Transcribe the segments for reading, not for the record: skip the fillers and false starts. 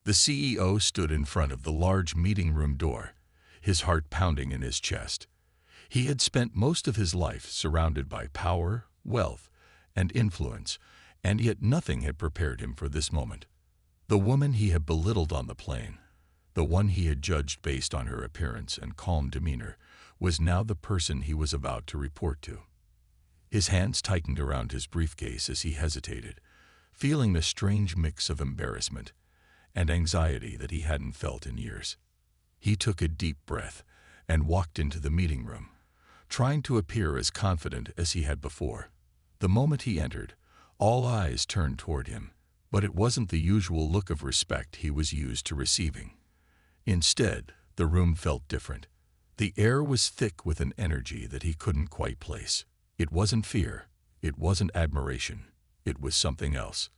The CEO stood in front of the large meeting room door, his heart pounding in his chest. He had spent most of his life surrounded by power, wealth, and influence, and yet nothing had prepared him for this moment. The woman he had belittled on the plane, the one he had judged based on her appearance and calm demeanor, was now the person he was about to report to. His hands tightened around his briefcase as he hesitated, feeling a strange mix of embarrassment and anxiety that he hadn't felt in years. He took a deep breath and walked into the meeting room, trying to appear as confident as he had before. The moment he entered, all eyes turned toward him, but it wasn't the usual look of respect he was used to receiving. Instead, the room felt different. The air was thick with an energy that he couldn't quite place. It wasn't fear, it wasn't admiration, it was something else.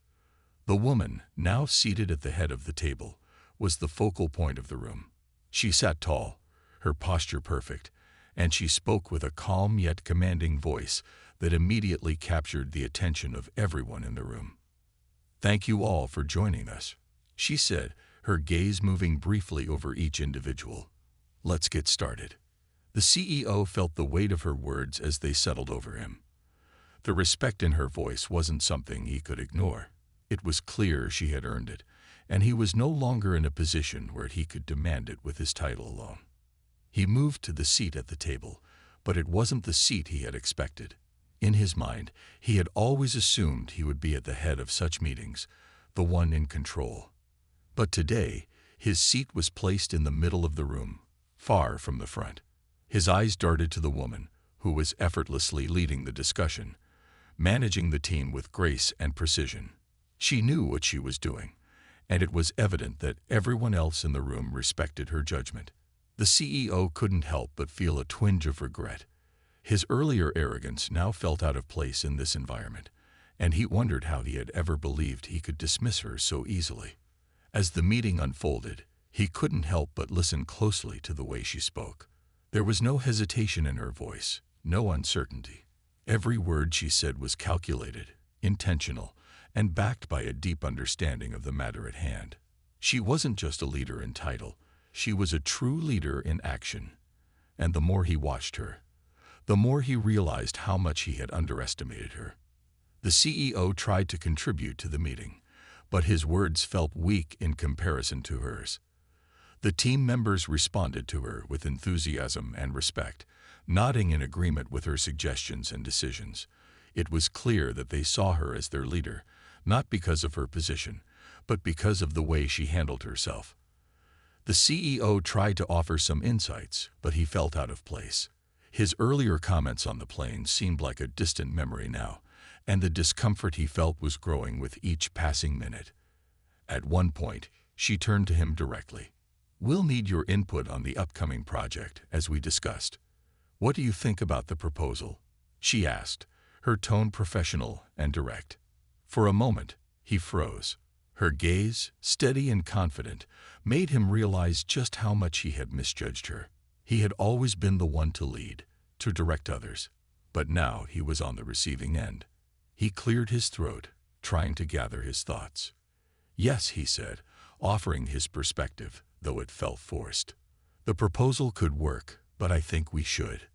The woman, now seated at the head of the table, was the focal point of the room. She sat tall, her posture perfect, and she spoke with a calm yet commanding voice that immediately captured the attention of everyone in the room. "Thank you all for joining us," she said, her gaze moving briefly over each individual. "Let's get started." The CEO felt the weight of her words as they settled over him. The respect in her voice wasn't something he could ignore. It was clear she had earned it, and he was no longer in a position where he could demand it with his title alone. He moved to the seat at the table, but it wasn't the seat he had expected. In his mind, he had always assumed he would be at the head of such meetings, the one in control. But today, his seat was placed in the middle of the room, far from the front. His eyes darted to the woman, who was effortlessly leading the discussion, managing the team with grace and precision. She knew what she was doing, and it was evident that everyone else in the room respected her judgment. The CEO couldn't help but feel a twinge of regret. His earlier arrogance now felt out of place in this environment, and he wondered how he had ever believed he could dismiss her so easily. As the meeting unfolded, he couldn't help but listen closely to the way she spoke. There was no hesitation in her voice, no uncertainty. Every word she said was calculated, intentional, and backed by a deep understanding of the matter at hand. She wasn't just a leader in title, she was a true leader in action. And the more he watched her, the more he realized how much he had underestimated her. The CEO tried to contribute to the meeting, but his words felt weak in comparison to hers. The team members responded to her with enthusiasm and respect, nodding in agreement with her suggestions and decisions. It was clear that they saw her as their leader, not because of her position, but because of the way she handled herself. The CEO tried to offer some insights, but he felt out of place. His earlier comments on the plane seemed like a distant memory now, and the discomfort he felt was growing with each passing minute. At one point, she turned to him directly. "We'll need your input on the upcoming project, as we discussed. What do you think about the proposal?" she asked, her tone professional and direct. For a moment, he froze. Her gaze, steady and confident, made him realize just how much he had misjudged her. He had always been the one to lead, to direct others, but now he was on the receiving end. He cleared his throat, trying to gather his thoughts. "Yes," he said, offering his perspective, though it felt forced. "The proposal could work, but I think we should."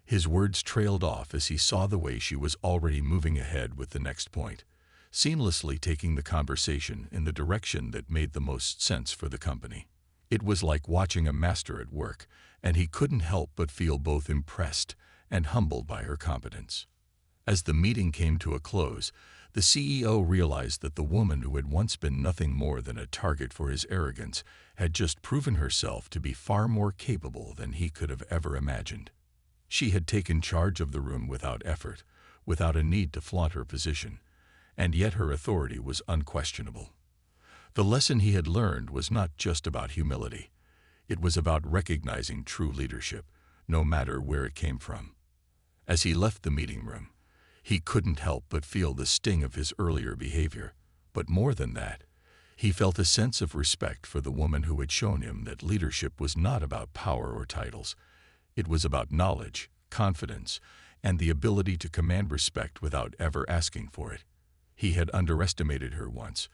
His words trailed off as he saw the way she was already moving ahead with the next point, seamlessly taking the conversation in the direction that made the most sense for the company. It was like watching a master at work, and he couldn't help but feel both impressed and humbled by her competence. As the meeting came to a close, the CEO realized that the woman who had once been nothing more than a target for his arrogance had just proven herself to be far more capable than he could have ever imagined. She had taken charge of the room without effort, without a need to flaunt her position, and yet her authority was unquestionable. The lesson he had learned was not just about humility. It was about recognizing true leadership, no matter where it came from. As he left the meeting room, he couldn't help but feel the sting of his earlier behavior. But more than that, he felt a sense of respect for the woman who had shown him that leadership was not about power or titles. It was about knowledge, confidence, and the ability to command respect without ever asking for it. He had underestimated her once,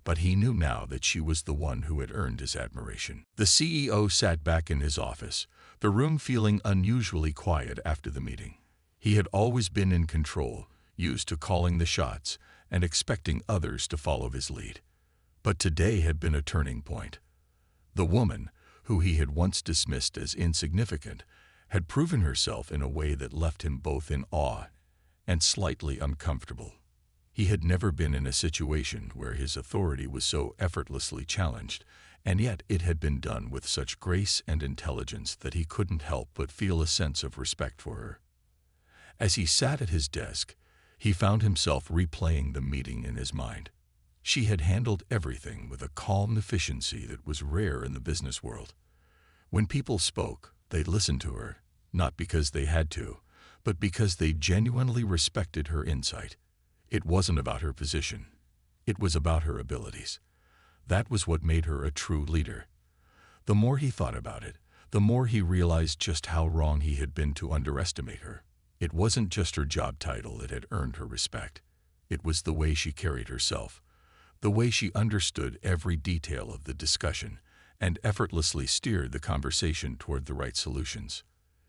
but he knew now that she was the one who had earned his admiration. The CEO sat back in his office, the room feeling unusually quiet after the meeting. He had always been in control, used to calling the shots and expecting others to follow his lead. But today had been a turning point. The woman, who he had once dismissed as insignificant, had proven herself in a way that left him both in awe and slightly uncomfortable. He had never been in a situation where his authority was so effortlessly challenged, and yet it had been done with such grace and intelligence that he couldn't help but feel a sense of respect for her. As he sat at his desk, he found himself replaying the meeting in his mind. She had handled everything with a calm efficiency that was rare in the business world. When people spoke, they listened to her, not because they had to, but because they genuinely respected her insight. It wasn't about her position. It was about her abilities. That was what made her a true leader. The more he thought about it, the more he realized just how wrong he had been to underestimate her. It wasn't just her job title that had earned her respect. It was the way she carried herself, the way she understood every detail of the discussion and effortlessly steered the conversation toward the right solutions.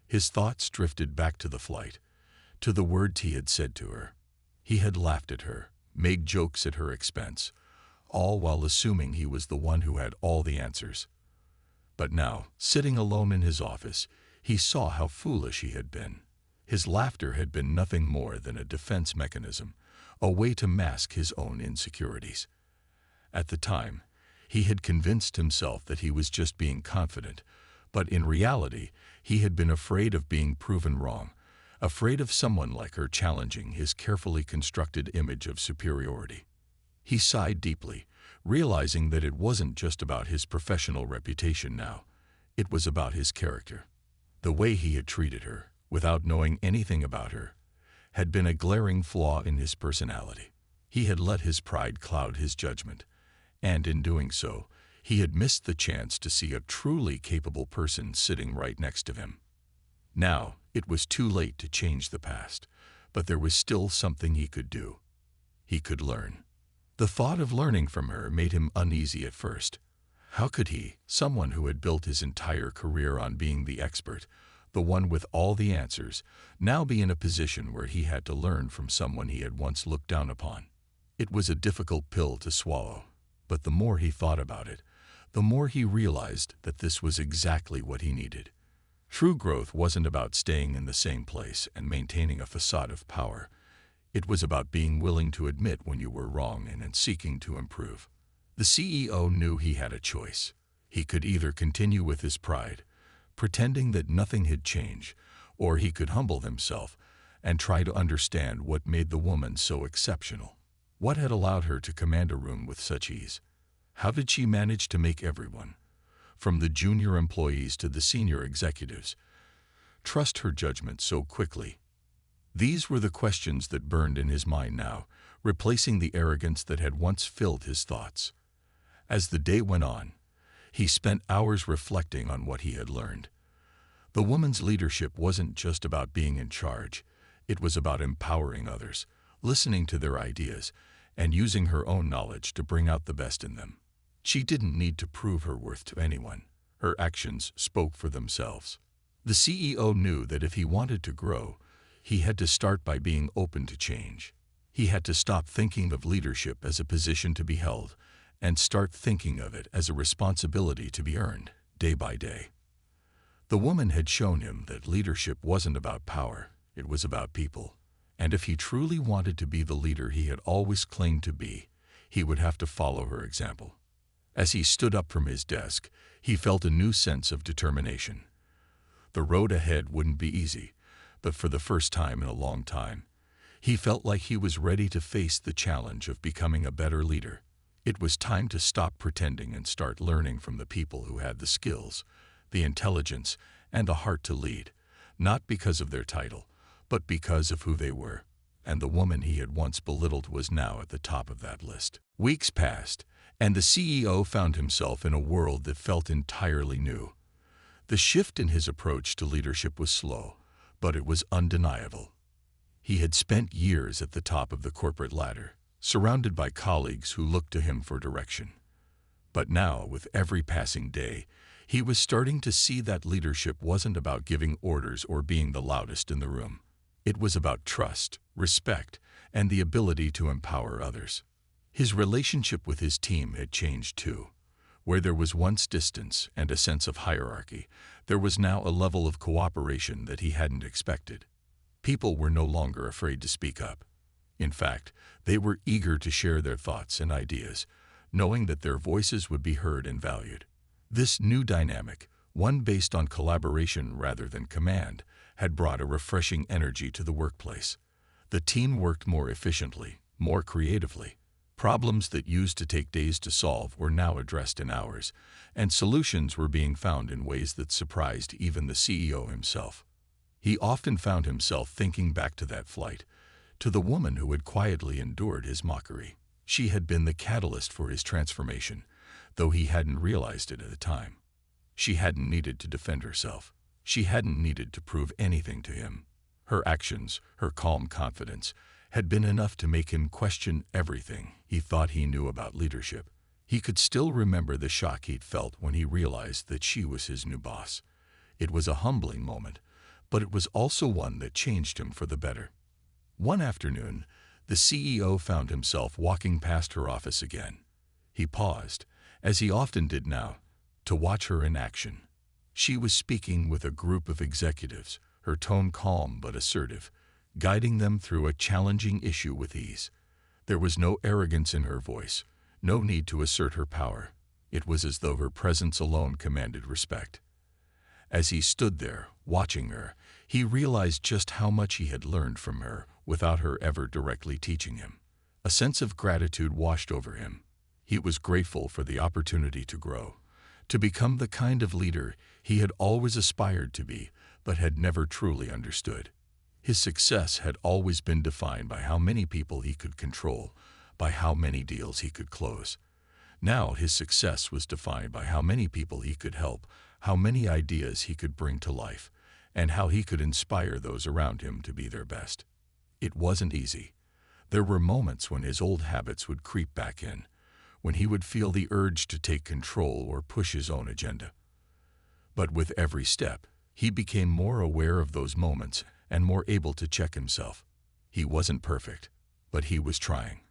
His thoughts drifted back to the flight, to the words he had said to her. He had laughed at her, made jokes at her expense, all while assuming he was the one who had all the answers. But now, sitting alone in his office, he saw how foolish he had been. His laughter had been nothing more than a defense mechanism, a way to mask his own insecurities. At the time, he had convinced himself that he was just being confident, but in reality, he had been afraid of being proven wrong, afraid of someone like her challenging his carefully constructed image of superiority. He sighed deeply, realizing that it wasn't just about his professional reputation now. It was about his character. The way he had treated her, without knowing anything about her, had been a glaring flaw in his personality. He had let his pride cloud his judgment, and in doing so, he had missed the chance to see a truly capable person sitting right next to him. Now, it was too late to change the past, but there was still something he could do. He could learn. The thought of learning from her made him uneasy at first. How could he, someone who had built his entire career on being the expert, the one with all the answers, now be in a position where he had to learn from someone he had once looked down upon? It was a difficult pill to swallow, but the more he thought about it, the more he realized that this was exactly what he needed. True growth wasn't about staying in the same place and maintaining a facade of power. It was about being willing to admit when you were wrong and in seeking to improve. The CEO knew he had a choice. He could either continue with his pride, pretending that nothing had changed, or he could humble himself and try to understand what made the woman so exceptional. What had allowed her to command a room with such ease? How did she manage to make everyone, from the junior employees to the senior executives, trust her judgment so quickly? These were the questions that burned in his mind now, replacing the arrogance that had once filled his thoughts. As the day went on, he spent hours reflecting on what he had learned. The woman's leadership wasn't just about being in charge. It was about empowering others, listening to their ideas, and using her own knowledge to bring out the best in them. She didn't need to prove her worth to anyone. Her actions spoke for themselves. The CEO knew that if he wanted to grow, he had to start by being open to change. He had to stop thinking of leadership as a position to be held and start thinking of it as a responsibility to be earned, day by day. The woman had shown him that leadership wasn't about power, it was about people. And if he truly wanted to be the leader he had always claimed to be, he would have to follow her example. As he stood up from his desk, he felt a new sense of determination. The road ahead wouldn't be easy, but for the first time in a long time, he felt like he was ready to face the challenge of becoming a better leader. It was time to stop pretending and start learning from the people who had the skills, the intelligence, and the heart to lead, not because of their title, but because of who they were. And the woman he had once belittled was now at the top of that list. Weeks passed, and the CEO found himself in a world that felt entirely new. The shift in his approach to leadership was slow, but it was undeniable. He had spent years at the top of the corporate ladder, surrounded by colleagues who looked to him for direction. But now, with every passing day, he was starting to see that leadership wasn't about giving orders or being the loudest in the room. It was about trust, respect, and the ability to empower others. His relationship with his team had changed too. Where there was once distance and a sense of hierarchy, there was now a level of cooperation that he hadn't expected. People were no longer afraid to speak up. In fact, they were eager to share their thoughts and ideas, knowing that their voices would be heard and valued. This new dynamic, one based on collaboration rather than command, had brought a refreshing energy to the workplace. The team worked more efficiently, more creatively. Problems that used to take days to solve were now addressed in hours, and solutions were being found in ways that surprised even the CEO himself. He often found himself thinking back to that flight, to the woman who had quietly endured his mockery. She had been the catalyst for his transformation, though he hadn't realized it at the time. She hadn't needed to defend herself. She hadn't needed to prove anything to him. Her actions, her calm confidence, had been enough to make him question everything he thought he knew about leadership. He could still remember the shock he'd felt when he realized that she was his new boss. It was a humbling moment, but it was also one that changed him for the better. One afternoon, the CEO found himself walking past her office again. He paused, as he often did now, to watch her in action. She was speaking with a group of executives, her tone calm but assertive, guiding them through a challenging issue with ease. There was no arrogance in her voice, no need to assert her power. It was as though her presence alone commanded respect. As he stood there, watching her, he realized just how much he had learned from her without her ever directly teaching him. A sense of gratitude washed over him. He was grateful for the opportunity to grow, to become the kind of leader he had always aspired to be, but had never truly understood. His success had always been defined by how many people he could control, by how many deals he could close. Now his success was defined by how many people he could help, how many ideas he could bring to life, and how he could inspire those around him to be their best. It wasn't easy. There were moments when his old habits would creep back in, when he would feel the urge to take control or push his own agenda. But with every step, he became more aware of those moments and more able to check himself. He wasn't perfect, but he was trying.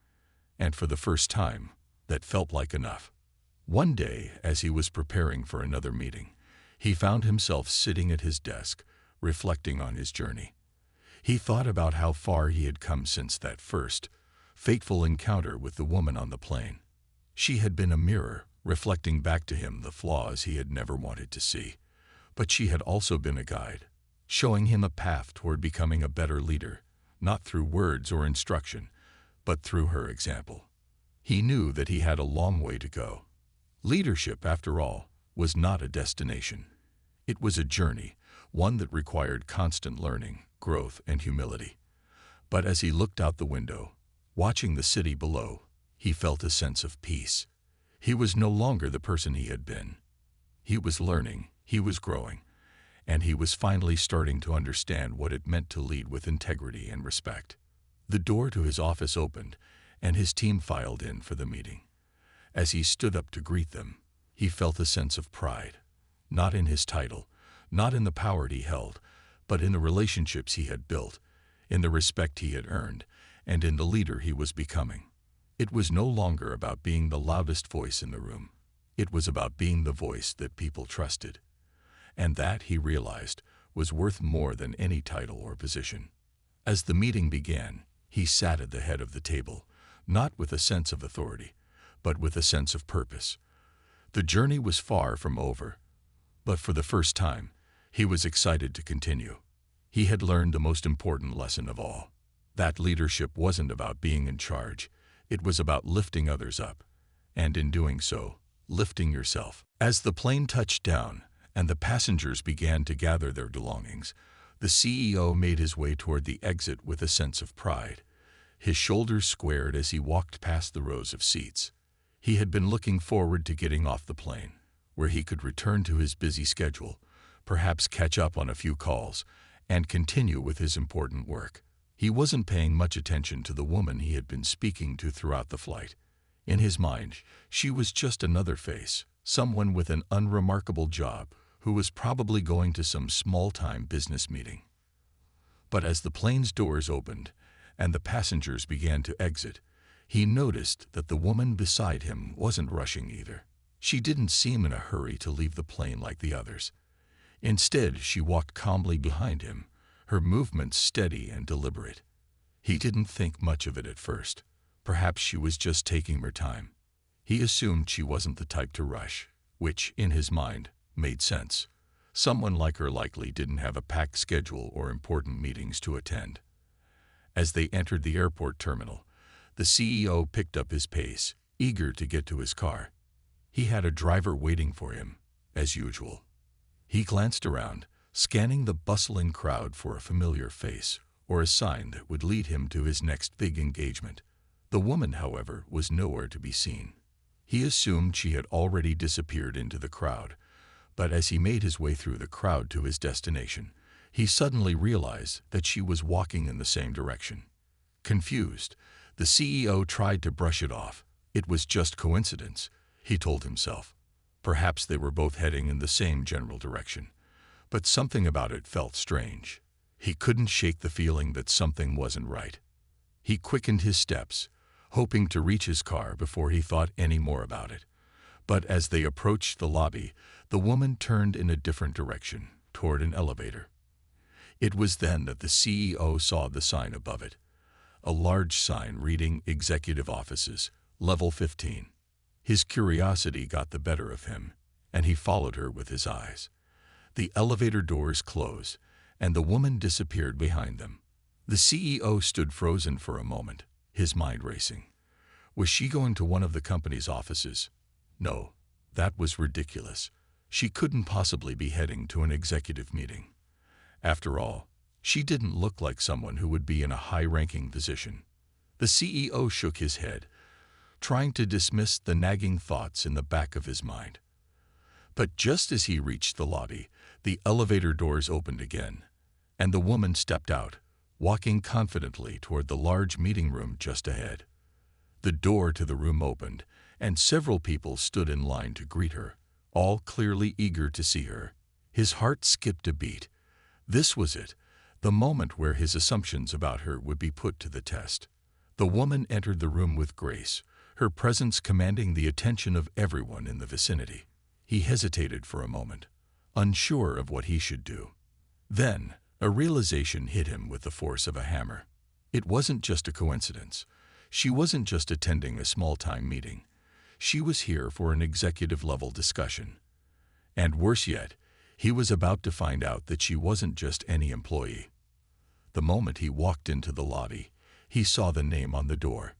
And for the first time, that felt like enough. One day, as he was preparing for another meeting, he found himself sitting at his desk, reflecting on his journey. He thought about how far he had come since that first, fateful encounter with the woman on the plane. She had been a mirror, reflecting back to him the flaws he had never wanted to see. But she had also been a guide, showing him a path toward becoming a better leader, not through words or instruction, but through her example. He knew that he had a long way to go. Leadership, after all, was not a destination. It was a journey, one that required constant learning, growth, and humility. But as he looked out the window, watching the city below, he felt a sense of peace. He was no longer the person he had been. He was learning, he was growing, and he was finally starting to understand what it meant to lead with integrity and respect. The door to his office opened, and his team filed in for the meeting. As he stood up to greet them, he felt a sense of pride, not in his title, not in the power he held, but in the relationships he had built, in the respect he had earned, and in the leader he was becoming. It was no longer about being the loudest voice in the room. It was about being the voice that people trusted. And that, he realized, was worth more than any title or position. As the meeting began, he sat at the head of the table, not with a sense of authority, but with a sense of purpose. The journey was far from over, but for the first time, he was excited to continue. He had learned the most important lesson of all. That leadership wasn't about being in charge. It was about lifting others up, and in doing so, lifting yourself. As the plane touched down and the passengers began to gather their belongings, the CEO made his way toward the exit with a sense of pride. His shoulders squared as he walked past the rows of seats. He had been looking forward to getting off the plane, where he could return to his busy schedule, perhaps catch up on a few calls, and continue with his important work. He wasn't paying much attention to the woman he had been speaking to throughout the flight. In his mind, she was just another face, someone with an unremarkable job who was probably going to some small-time business meeting. But as the plane's doors opened and the passengers began to exit, he noticed that the woman beside him wasn't rushing either. She didn't seem in a hurry to leave the plane like the others. Instead, she walked calmly behind him, her movements steady and deliberate. He didn't think much of it at first. Perhaps she was just taking her time. He assumed she wasn't the type to rush, which, in his mind, made sense. Someone like her likely didn't have a packed schedule or important meetings to attend. As they entered the airport terminal, the CEO picked up his pace, eager to get to his car. He had a driver waiting for him, as usual. He glanced around, scanning the bustling crowd for a familiar face or a sign that would lead him to his next big engagement. The woman, however, was nowhere to be seen. He assumed she had already disappeared into the crowd, but as he made his way through the crowd to his destination, he suddenly realized that she was walking in the same direction. Confused, the CEO tried to brush it off. It was just coincidence, he told himself. Perhaps they were both heading in the same general direction, but something about it felt strange. He couldn't shake the feeling that something wasn't right. He quickened his steps, hoping to reach his car before he thought any more about it. But as they approached the lobby, the woman turned in a different direction, toward an elevator. It was then that the CEO saw the sign above it, a large sign reading Executive Offices, Level 15. His curiosity got the better of him, and he followed her with his eyes. The elevator doors closed, and the woman disappeared behind them. The CEO stood frozen for a moment, his mind racing. Was she going to one of the company's offices? No, that was ridiculous. She couldn't possibly be heading to an executive meeting. After all, she didn't look like someone who would be in a high-ranking position. The CEO shook his head, trying to dismiss the nagging thoughts in the back of his mind. But just as he reached the lobby, the elevator doors opened again, and the woman stepped out, walking confidently toward the large meeting room just ahead. The door to the room opened, and several people stood in line to greet her, all clearly eager to see her. His heart skipped a beat. This was it, the moment where his assumptions about her would be put to the test. The woman entered the room with grace, her presence commanding the attention of everyone in the vicinity. He hesitated for a moment, unsure of what he should do. Then, a realization hit him with the force of a hammer. It wasn't just a coincidence. She wasn't just attending a small-time meeting. She was here for an executive-level discussion. And worse yet, he was about to find out that she wasn't just any employee. The moment he walked into the lobby, he saw the name on the door.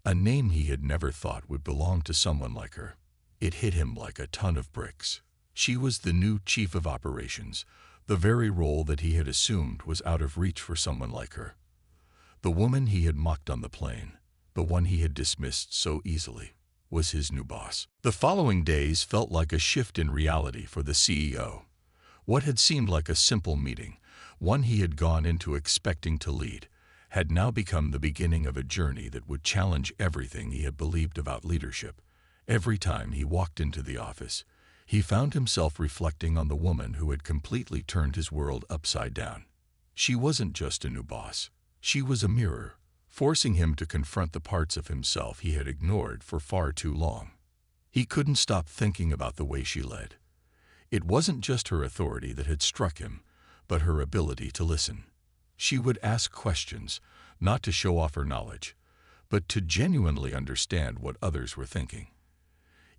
A name he had never thought would belong to someone like her. It hit him like a ton of bricks. She was the new chief of operations, the very role that he had assumed was out of reach for someone like her. The woman he had mocked on the plane, the one he had dismissed so easily, was his new boss. The following days felt like a shift in reality for the CEO. What had seemed like a simple meeting, one he had gone into expecting to lead, had now become the beginning of a journey that would challenge everything he had believed about leadership. Every time he walked into the office, he found himself reflecting on the woman who had completely turned his world upside down. She wasn't just a new boss. She was a mirror, forcing him to confront the parts of himself he had ignored for far too long. He couldn't stop thinking about the way she led. It wasn't just her authority that had struck him, but her ability to listen. She would ask questions, not to show off her knowledge, but to genuinely understand what others were thinking.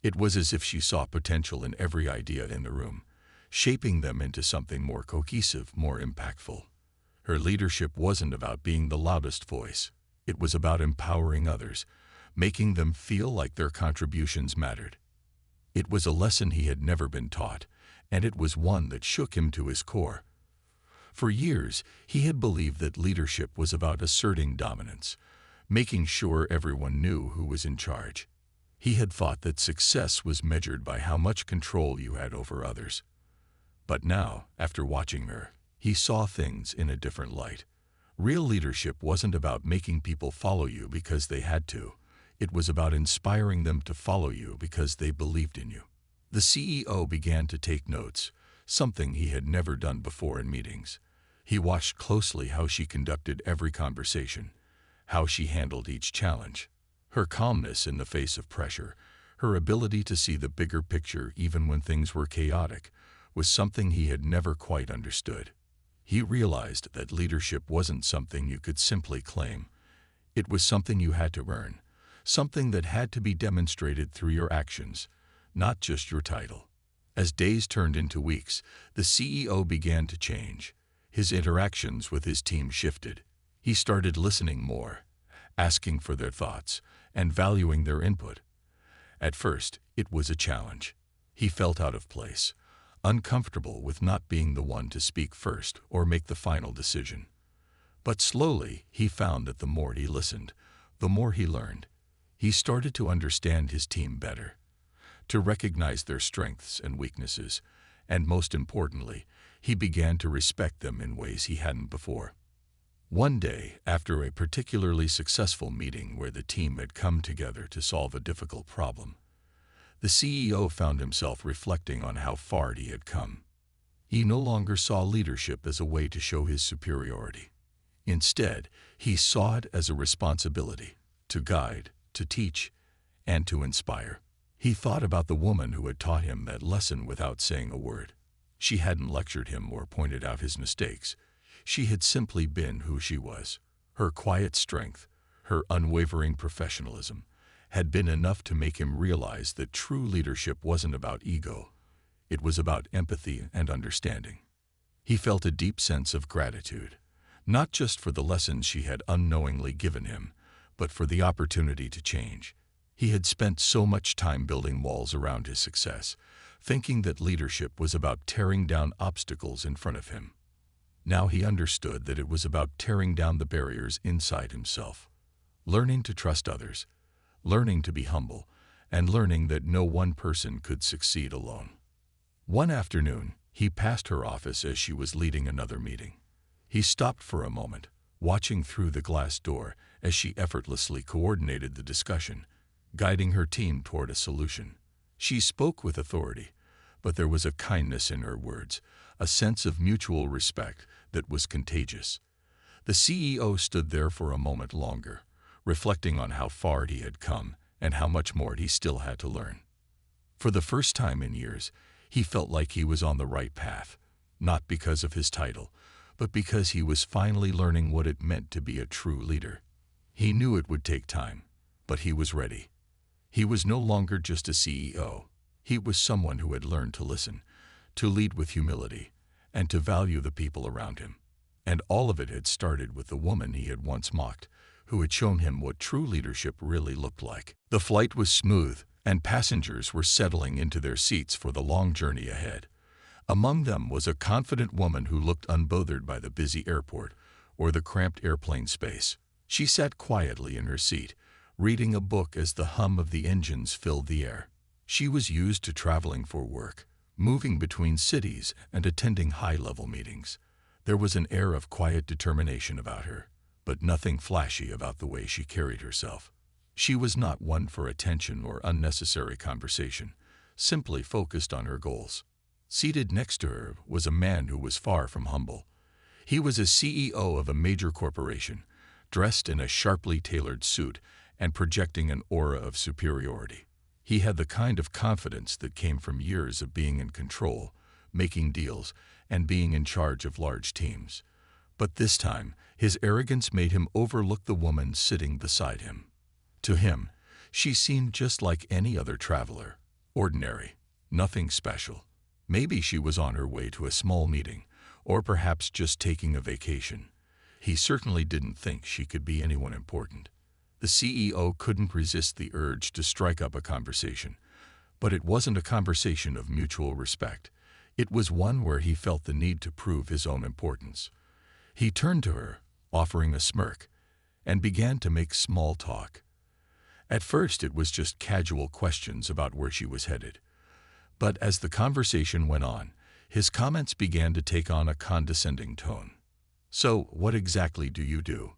It was as if she saw potential in every idea in the room, shaping them into something more cohesive, more impactful. Her leadership wasn't about being the loudest voice. It was about empowering others, making them feel like their contributions mattered. It was a lesson he had never been taught, and it was one that shook him to his core. For years, he had believed that leadership was about asserting dominance, making sure everyone knew who was in charge. He had thought that success was measured by how much control you had over others. But now, after watching her, he saw things in a different light. Real leadership wasn't about making people follow you because they had to. It was about inspiring them to follow you because they believed in you. The CEO began to take notes, something he had never done before in meetings. He watched closely how she conducted every conversation, how she handled each challenge. Her calmness in the face of pressure, her ability to see the bigger picture even when things were chaotic, was something he had never quite understood. He realized that leadership wasn't something you could simply claim. It was something you had to earn, something that had to be demonstrated through your actions, not just your title. As days turned into weeks, the CEO began to change. His interactions with his team shifted. He started listening more, asking for their thoughts, and valuing their input. At first, it was a challenge. He felt out of place, uncomfortable with not being the one to speak first or make the final decision. But slowly, he found that the more he listened, the more he learned. He started to understand his team better, to recognize their strengths and weaknesses, and most importantly, he began to respect them in ways he hadn't before. One day, after a particularly successful meeting where the team had come together to solve a difficult problem, the CEO found himself reflecting on how far he had come. He no longer saw leadership as a way to show his superiority. Instead, he saw it as a responsibility to guide, to teach, and to inspire. He thought about the woman who had taught him that lesson without saying a word. She hadn't lectured him or pointed out his mistakes. She had simply been who she was. Her quiet strength, her unwavering professionalism, had been enough to make him realize that true leadership wasn't about ego. It was about empathy and understanding. He felt a deep sense of gratitude, not just for the lessons she had unknowingly given him, but for the opportunity to change. He had spent so much time building walls around his success, thinking that leadership was about tearing down obstacles in front of him. Now he understood that it was about tearing down the barriers inside himself, learning to trust others, learning to be humble, and learning that no one person could succeed alone. One afternoon, he passed her office as she was leading another meeting. He stopped for a moment, watching through the glass door as she effortlessly coordinated the discussion, guiding her team toward a solution. She spoke with authority, but there was a kindness in her words, a sense of mutual respect that was contagious. The CEO stood there for a moment longer, reflecting on how far he had come and how much more he still had to learn. For the first time in years, he felt like he was on the right path, not because of his title, but because he was finally learning what it meant to be a true leader. He knew it would take time, but he was ready. He was no longer just a CEO. He was someone who had learned to listen, to lead with humility, and to value the people around him. And all of it had started with the woman he had once mocked, who had shown him what true leadership really looked like. The flight was smooth, and passengers were settling into their seats for the long journey ahead. Among them was a confident woman who looked unbothered by the busy airport or the cramped airplane space. She sat quietly in her seat, reading a book as the hum of the engines filled the air. She was used to traveling for work, moving between cities and attending high-level meetings. There was an air of quiet determination about her, but nothing flashy about the way she carried herself. She was not one for attention or unnecessary conversation, simply focused on her goals. Seated next to her was a man who was far from humble. He was a CEO of a major corporation, dressed in a sharply tailored suit and projecting an aura of superiority. He had the kind of confidence that came from years of being in control, making deals, and being in charge of large teams. But this time, his arrogance made him overlook the woman sitting beside him. To him, she seemed just like any other traveler, ordinary, nothing special. Maybe she was on her way to a small meeting, or perhaps just taking a vacation. He certainly didn't think she could be anyone important. The CEO couldn't resist the urge to strike up a conversation, but it wasn't a conversation of mutual respect. It was one where he felt the need to prove his own importance. He turned to her, offering a smirk, and began to make small talk. At first, it was just casual questions about where she was headed. But as the conversation went on, his comments began to take on a condescending tone. "So, what exactly do you do?"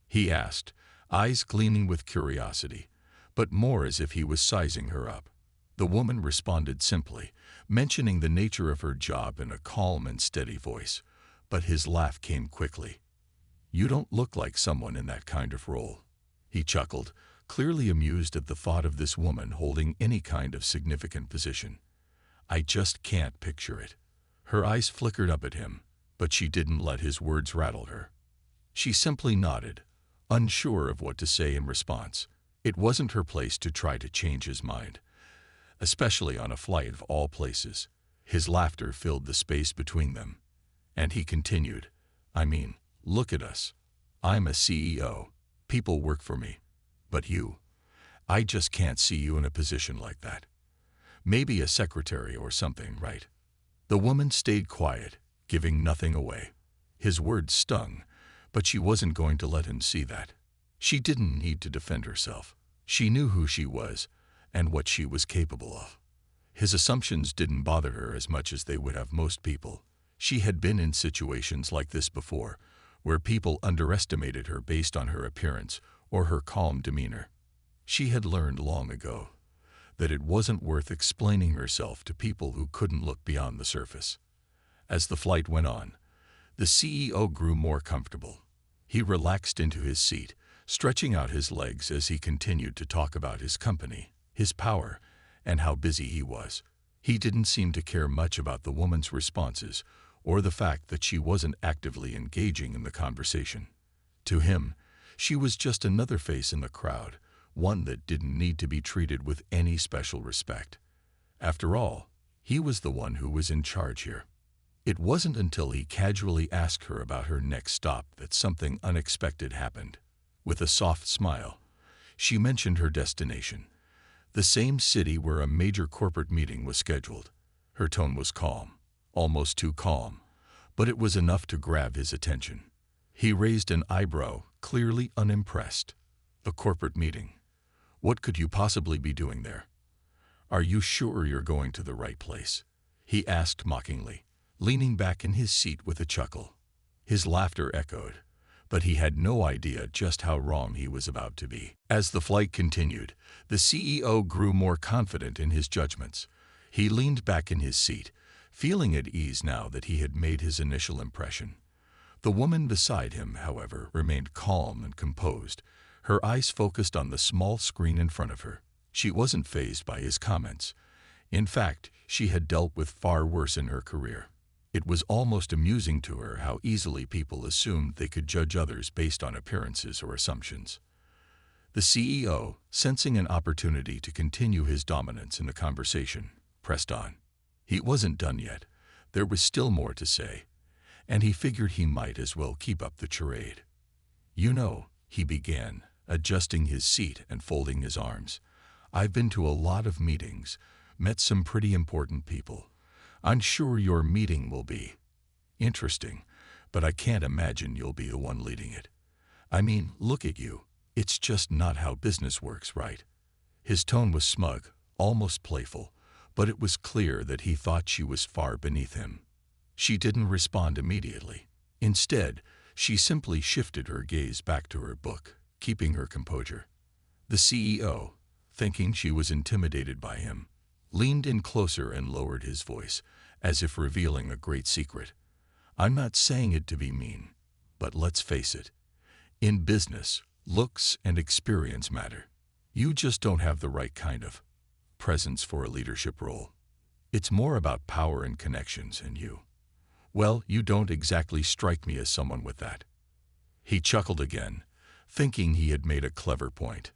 he asked, eyes gleaming with curiosity, but more as if he was sizing her up. The woman responded simply, mentioning the nature of her job in a calm and steady voice, but his laugh came quickly. "You don't look like someone in that kind of role." He chuckled, clearly amused at the thought of this woman holding any kind of significant position. "I just can't picture it." Her eyes flickered up at him, but she didn't let his words rattle her. She simply nodded, unsure of what to say in response. It wasn't her place to try to change his mind, especially on a flight of all places. His laughter filled the space between them, and he continued, "I mean, look at us. I'm a CEO. People work for me. But you, I just can't see you in a position like that. Maybe a secretary or something, right?" The woman stayed quiet, giving nothing away. His words stung, but she wasn't going to let him see that. She didn't need to defend herself. She knew who she was and what she was capable of. His assumptions didn't bother her as much as they would have most people. She had been in situations like this before, where people underestimated her based on her appearance or her calm demeanor. She had learned long ago that it wasn't worth explaining herself to people who couldn't look beyond the surface. As the flight went on, the CEO grew more comfortable. He relaxed into his seat, stretching out his legs as he continued to talk about his company, his power, and how busy he was. He didn't seem to care much about the woman's responses or the fact that she wasn't actively engaging in the conversation. To him, she was just another face in the crowd, one that didn't need to be treated with any special respect. After all, he was the one who was in charge here. It wasn't until he casually asked her about her next stop that something unexpected happened. With a soft smile, she mentioned her destination, the same city where a major corporate meeting was scheduled. Her tone was calm, almost too calm, but it was enough to grab his attention. He raised an eyebrow, clearly unimpressed. "A corporate meeting? What could you possibly be doing there? Are you sure you're going to the right place?" he asked mockingly, leaning back in his seat with a chuckle. His laughter echoed, but he had no idea just how wrong he was about to be. As the flight continued, the CEO grew more confident in his judgments. He leaned back in his seat, feeling at ease now that he had made his initial impression. The woman beside him, however, remained calm and composed, her eyes focused on the small screen in front of her. She wasn't fazed by his comments. In fact, she had dealt with far worse in her career. It was almost amusing to her how easily people assumed they could judge others based on appearances or assumptions. The CEO, sensing an opportunity to continue his dominance in the conversation, pressed on. He wasn't done yet. There was still more to say, and he figured he might as well keep up the charade. "You know," he began, adjusting his seat and folding his arms, "I've been to a lot of meetings, met some pretty important people. I'm sure your meeting will be interesting, but I can't imagine you'll be the one leading it. I mean, look at you. It's just not how business works, right?" His tone was smug, almost playful, but it was clear that he thought she was far beneath him. She didn't respond immediately. Instead, she simply shifted her gaze back to her book, keeping her composure. The CEO, thinking she was intimidated by him, leaned in closer and lowered his voice, as if revealing a great secret. "I'm not saying it to be mean, but let's face it. In business, looks and experience matter. You just don't have the right kind of presence for a leadership role. It's more about power and connections, and well, you don't exactly strike me as someone with that." He chuckled again, thinking he had made a clever point.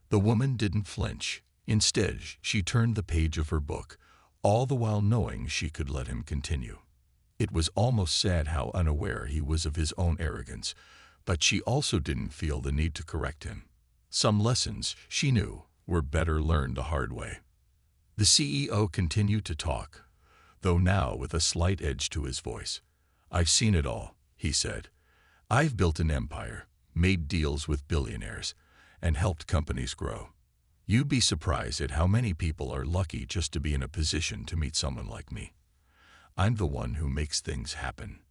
The woman didn't flinch. Instead, she turned the page of her book, all the while knowing she could let him continue. It was almost sad how unaware he was of his own arrogance, but she also didn't feel the need to correct him. Some lessons, she knew, were better learned the hard way. The CEO continued to talk, though now with a slight edge to his voice. "I've seen it all," he said. "I've built an empire, made deals with billionaires, and helped companies grow. You'd be surprised at how many people are lucky just to be in a position to meet someone like me. I'm the one who makes things happen."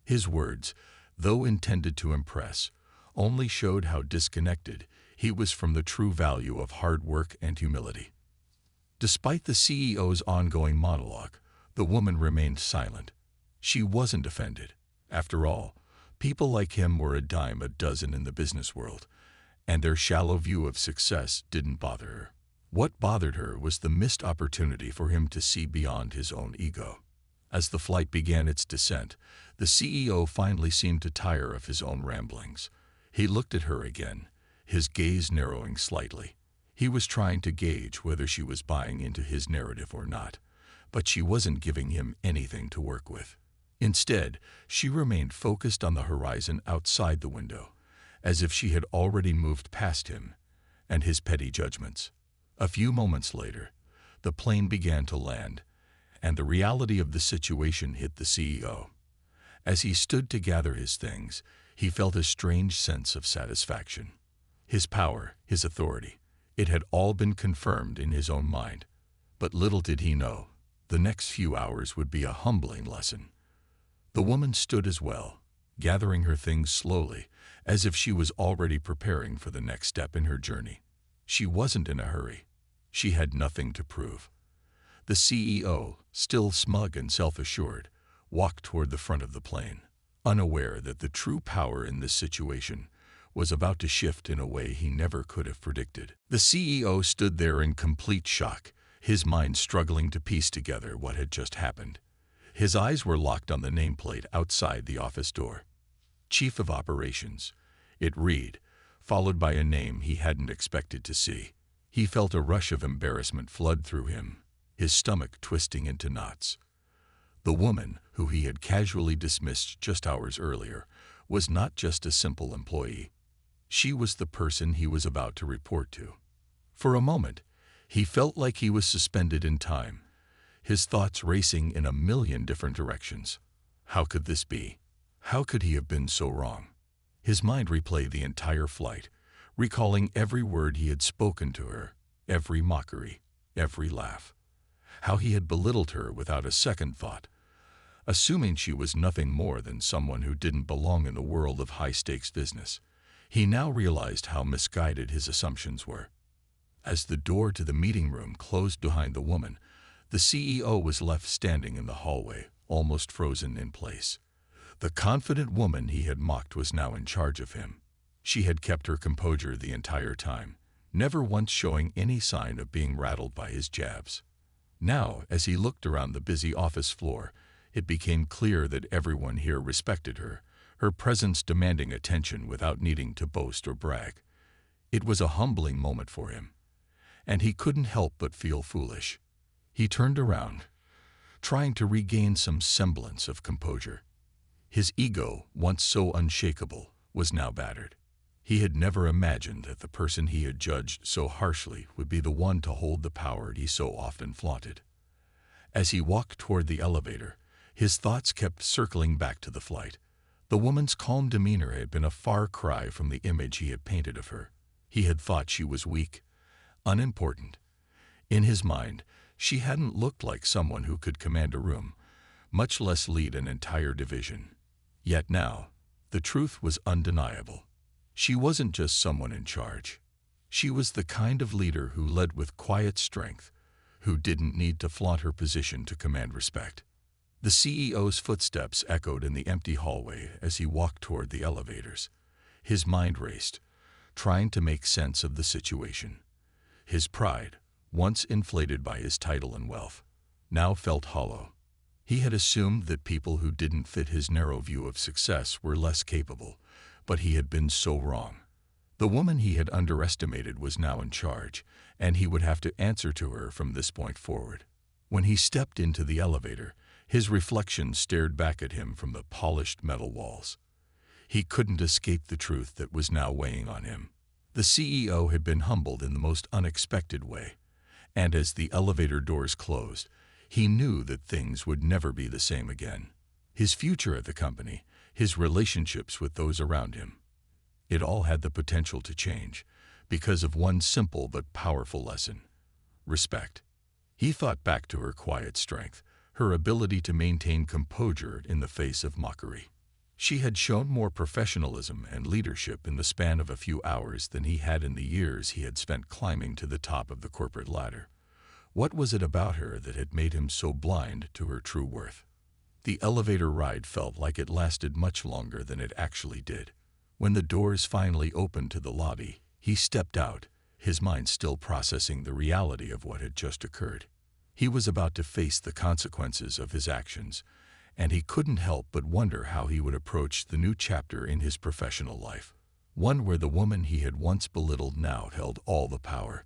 His words, though intended to impress, only showed how disconnected he was from the true value of hard work and humility. Despite the CEO's ongoing monologue, the woman remained silent. She wasn't offended. After all, people like him were a dime a dozen in the business world, and their shallow view of success didn't bother her. What bothered her was the missed opportunity for him to see beyond his own ego. As the flight began its descent, the CEO finally seemed to tire of his own ramblings. He looked at her again, his gaze narrowing slightly. He was trying to gauge whether she was buying into his narrative or not, but she wasn't giving him anything to work with. Instead, she remained focused on the horizon outside the window, as if she had already moved past him and his petty judgments. A few moments later, the plane began to land, and the reality of the situation hit the CEO. As he stood to gather his things, he felt a strange sense of satisfaction. His power, his authority, it had all been confirmed in his own mind. But little did he know, the next few hours would be a humbling lesson. The woman stood as well, gathering her things slowly, as if she was already preparing for the next step in her journey. She wasn't in a hurry. She had nothing to prove. The CEO, still smug and self-assured, walked toward the front of the plane, unaware that the true power in this situation was about to shift in a way he never could have predicted. The CEO stood there in complete shock, his mind struggling to piece together what had just happened. His eyes were locked on the nameplate outside the office door. Chief of Operations, it read, followed by a name he hadn't expected to see. He felt a rush of embarrassment flood through him, his stomach twisting into knots. The woman, who he had casually dismissed just hours earlier, was not just a simple employee. She was the person he was about to report to. For a moment, he felt like he was suspended in time, his thoughts racing in a million different directions. How could this be? How could he have been so wrong? His mind replayed the entire flight, recalling every word he had spoken to her, every mockery, every laugh. How he had belittled her without a second thought, assuming she was nothing more than someone who didn't belong in the world of high-stakes business. He now realized how misguided his assumptions were. As the door to the meeting room closed behind the woman, the CEO was left standing in the hallway, almost frozen in place. The confident woman he had mocked was now in charge of him. She had kept her composure the entire time, never once showing any sign of being rattled by his jabs. Now, as he looked around the busy office floor, it became clear that everyone here respected her, her presence demanding attention without needing to boast or brag. It was a humbling moment for him, and he couldn't help but feel foolish. He turned around, trying to regain some semblance of composure. His ego, once so unshakable, was now battered. He had never imagined that the person he had judged so harshly would be the one to hold the power he so often flaunted. As he walked toward the elevator, his thoughts kept circling back to the flight. The woman's calm demeanor had been a far cry from the image he had painted of her. He had thought she was weak, unimportant. In his mind, she hadn't looked like someone who could command a room, much less lead an entire division. Yet now, the truth was undeniable. She wasn't just someone in charge. She was the kind of leader who led with quiet strength, who didn't need to flaunt her position to command respect. The CEO's footsteps echoed in the empty hallway as he walked toward the elevators. His mind raced, trying to make sense of the situation. His pride, once inflated by his title and wealth, now felt hollow. He had assumed that people who didn't fit his narrow view of success were less capable, but he had been so wrong. The woman he had underestimated was now in charge, and he would have to answer to her from this point forward. When he stepped into the elevator, his reflection stared back at him from the polished metal walls. He couldn't escape the truth that was now weighing on him. The CEO had been humbled in the most unexpected way, and as the elevator doors closed, he knew that things would never be the same again. His future at the company, his relationships with those around him, it all had the potential to change because of one simple but powerful lesson: respect. He thought back to her quiet strength, her ability to maintain composure in the face of mockery. She had shown more professionalism and leadership in the span of a few hours than he had in the years he had spent climbing to the top of the corporate ladder. What was it about her that had made him so blind to her true worth? The elevator ride felt like it lasted much longer than it actually did. When the doors finally opened to the lobby, he stepped out, his mind still processing the reality of what had just occurred. He was about to face the consequences of his actions, and he couldn't help but wonder how he would approach the new chapter in his professional life, one where the woman he had once belittled now held all the power.